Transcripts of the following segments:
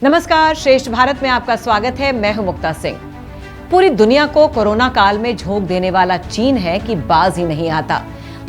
नमस्कार, श्रेष्ठ भारत में आपका स्वागत है। मैं हूं मुक्ता सिंह। पूरी दुनिया को कोरोना काल में झोंक देने वाला चीन है कि बाज ही नहीं आता।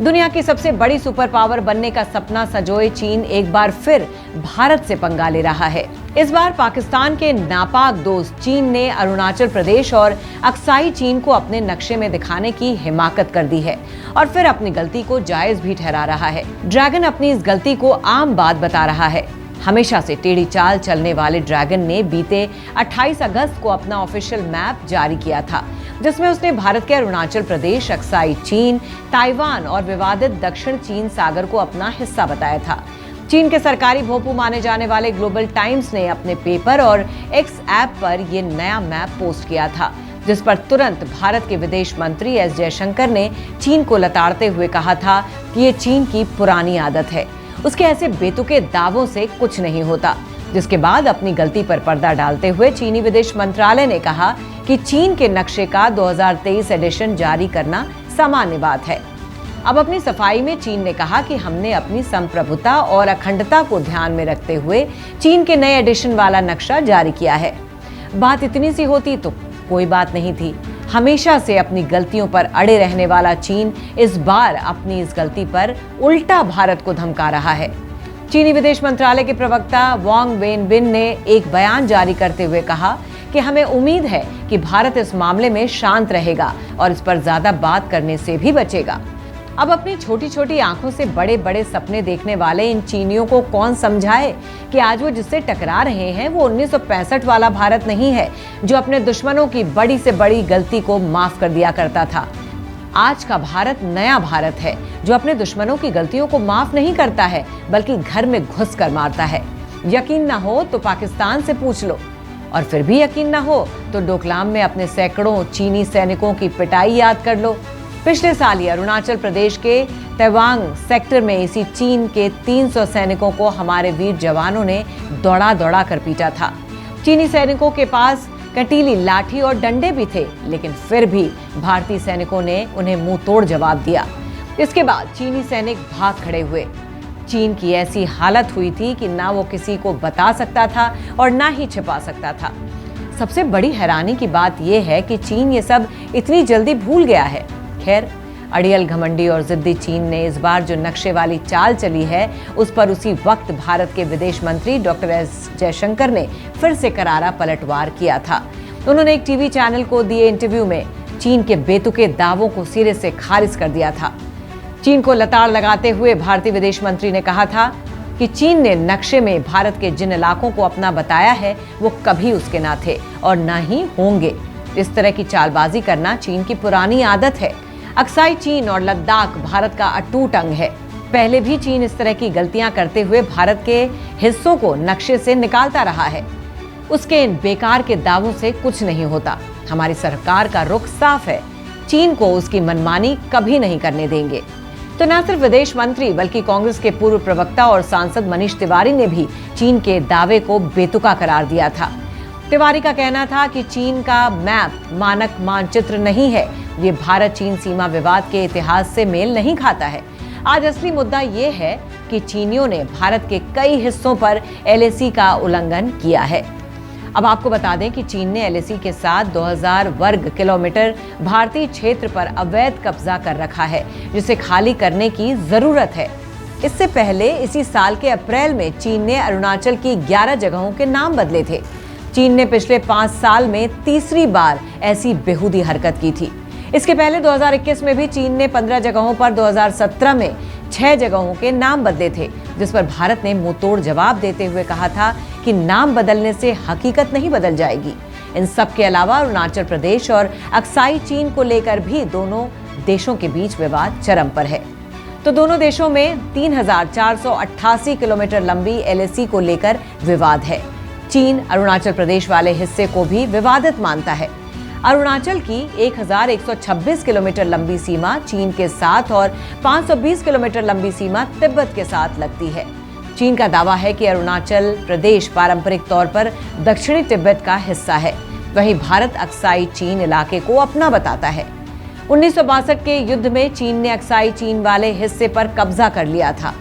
दुनिया की सबसे बड़ी सुपर पावर बनने का सपना संजोए चीन एक बार फिर भारत से पंगा ले रहा है। इस बार पाकिस्तान के नापाक दोस्त चीन ने अरुणाचल प्रदेश और अक्साई चीन को अपने नक्शे में दिखाने की हिमाकत कर दी है और फिर अपनी गलती को जायज भी ठहरा रहा है। ड्रैगन अपनी इस गलती को आम बात बता रहा है। हमेशा से टेढ़ी चाल चलने वाले ड्रैगन ने बीते 28 अगस्त को अपना ऑफिशियल मैप जारी किया था, जिसमें उसने भारत के अरुणाचल प्रदेश, अक्साई चीन, ताइवान और विवादित दक्षिण चीन सागर को अपना हिस्सा बताया था। चीन के सरकारी भोंपू माने जाने वाले ग्लोबल टाइम्स ने अपने पेपर और एक्स ऐप पर ये नया मैप पोस्ट किया था, जिस पर तुरंत भारत के विदेश मंत्री एस जयशंकर ने चीन को लताड़ते हुए कहा था कि ये चीन की पुरानी आदत है, उसके ऐसे बेतुके दावों से कुछ नहीं होता। जिसके बाद अपनी गलती पर पर्दा डालते हुए चीनी विदेश मंत्रालय ने कहा कि चीन के नक्शे का 2023 एडिशन जारी करना सामान्य बात है। अब अपनी सफाई में चीन ने कहा कि हमने अपनी संप्रभुता और अखंडता को ध्यान में रखते हुए चीन के नए एडिशन वाला नक्शा जारी किया है। बात इतनी सी होती तो कोई बात नहीं थी। हमेशा से अपनी गलतियों पर अड़े रहने वाला चीन इस बार अपनी इस गलती पर उल्टा भारत को धमका रहा है। चीनी विदेश मंत्रालय के प्रवक्ता वांग वेनबिन ने एक बयान जारी करते हुए कहा कि हमें उम्मीद है कि भारत इस मामले में शांत रहेगा और इस पर ज्यादा बात करने से भी बचेगा। अब अपनी छोटी छोटी आंखों से बड़े बड़े सपने देखने वाले इन चीनियों को कौन समझाए कि आज वो जिससे टकरा रहे हैं वो 1965 वाला भारत नहीं है, जो अपने दुश्मनों की बड़ी से बड़ी गलती को माफ कर दिया करता था। आज का भारत नया भारत है, जो अपने दुश्मनों की गलतियों को माफ नहीं करता है, बल्कि घर में घुस कर मारता है। यकीन न हो तो पाकिस्तान से पूछ लो, और फिर भी यकीन न हो तो डोकलाम में अपने सैकड़ों चीनी सैनिकों की पिटाई याद कर लो। पिछले साल ही अरुणाचल प्रदेश के तवांग सेक्टर में इसी चीन के 300 सैनिकों को हमारे वीर जवानों ने दौड़ा दौड़ा कर पीटा था। चीनी सैनिकों के पास कटीली लाठी और डंडे भी थे, लेकिन फिर भी भारतीय सैनिकों ने उन्हें मुंह तोड़ जवाब दिया। इसके बाद चीनी सैनिक भाग खड़े हुए। चीन की ऐसी हालत हुई थी कि ना वो किसी को बता सकता था और ना ही छिपा सकता था। सबसे बड़ी हैरानी की बात यह है कि चीन ये सब इतनी जल्दी भूल गया है। खैर, अड़ियल, घमंडी और जिद्दी चीन ने इस बार जो नक्शे वाली चाल चली है, उस पर उसी वक्त भारत के विदेश मंत्री डॉक्टर एस जयशंकर ने फिर से करारा पलटवार किया था। उन्होंने एक टीवी चैनल को दिए इंटरव्यू में चीन के बेतुके दावों को सिरे से खारिज कर दिया था। चीन को लताड़ लगाते हुए भारतीय विदेश मंत्री ने कहा था कि चीन ने नक्शे में भारत के जिन इलाकों को अपना बताया है, वो कभी उसके ना थे और ना ही होंगे। इस तरह की चालबाजी करना चीन की पुरानी आदत है। अक्साई चीन और लद्दाख भारत का अटूट अंग है। पहले भी चीन इस तरह की गलतियां करते हुए भारत के हिस्सों को नक्शे से निकालता रहा है। उसके इन बेकार के दावों से कुछ नहीं होता। हमारी सरकार का रुख साफ है, चीन को उसकी मनमानी कभी नहीं करने देंगे। तो न सिर्फ विदेश मंत्री बल्कि कांग्रेस के पूर्व प्रवक्ता और सांसद मनीष तिवारी ने भी चीन के दावे को बेतुका करार दिया था। तिवारी का कहना था कि चीन का मैप मानक मानचित्र नहीं है, ये भारत चीन सीमा विवाद के इतिहास से मेल नहीं खाता है। आज असली मुद्दा ये है कि चीनियों ने भारत के कई हिस्सों पर एलएसी का उल्लंघन किया है। अब आपको बता दें कि चीन ने एलएसी के साथ 2000 वर्ग किलोमीटर भारतीय क्षेत्र पर अवैध कब्जा कर रखा है, जिसे खाली करने की जरूरत है। इससे पहले इसी साल के अप्रैल में चीन ने अरुणाचल की 11 जगहों के नाम बदले थे। चीन ने पिछले 5 साल में तीसरी बार ऐसी बेहूदी हरकत की थी। इसके पहले 2021 में भी चीन ने 15 जगहों पर 2017 में 6 जगहों के नाम बदले थे, जिस पर भारत ने मुंहतोड़ जवाब देते हुए कहा था कि नाम बदलने से हकीकत नहीं बदल जाएगी। इन सब के अलावा अरुणाचल प्रदेश और अक्साई चीन को लेकर भी दोनों देशों के बीच विवाद चरम पर है। तो दोनों देशों में 3488 किलोमीटर लंबी एलएसी को लेकर विवाद है। चीन अरुणाचल प्रदेश वाले हिस्से को भी विवादित मानता है। अरुणाचल की 1126 किलोमीटर लंबी सीमा चीन के साथ और 520 किलोमीटर लंबी सीमा तिब्बत के साथ लगती है। चीन का दावा है कि अरुणाचल प्रदेश पारंपरिक तौर पर दक्षिणी तिब्बत का हिस्सा है। वहीं भारत अक्साई चीन इलाके को अपना बताता है। 1962 के युद्ध में चीन ने अक्साई चीन वाले हिस्से पर कब्जा कर लिया था।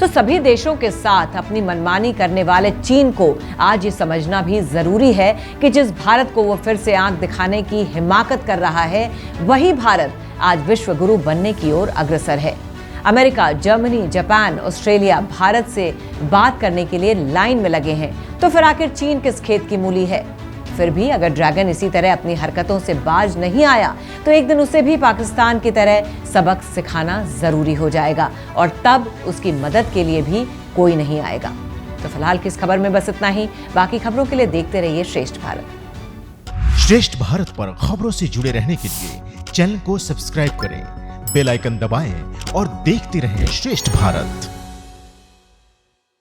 तो सभी देशों के साथ अपनी मनमानी करने वाले चीन को आज ये समझना भी जरूरी है कि जिस भारत को वो फिर से आंख दिखाने की हिमाकत कर रहा है, वही भारत आज विश्व गुरु बनने की ओर अग्रसर है। America, Germany, Japan, Australia Bharat से बात करने के लिए लाइन में लगे हैं, तो फिर आखिर चीन किस खेत की मूली है? फिर भी अगर ड्रैगन इसी तरह अपनी हरकतों से बाज नहीं आया तो एक दिन उसे भी पाकिस्तान की तरह सबक सिखाना जरूरी हो जाएगा और तब उसकी मदद के लिए भी कोई नहीं आएगा। तो फिलहाल की इस खबर में बस इतना ही। बाकी खबरों के लिए देखते रहिए श्रेष्ठ भारत। श्रेष्ठ भारत पर खबरों से जुड़े रहने के लिए चैनल को सब्सक्राइब करें, बेल आइकन दबाएं और देखते रहें श्रेष्ठ भारत।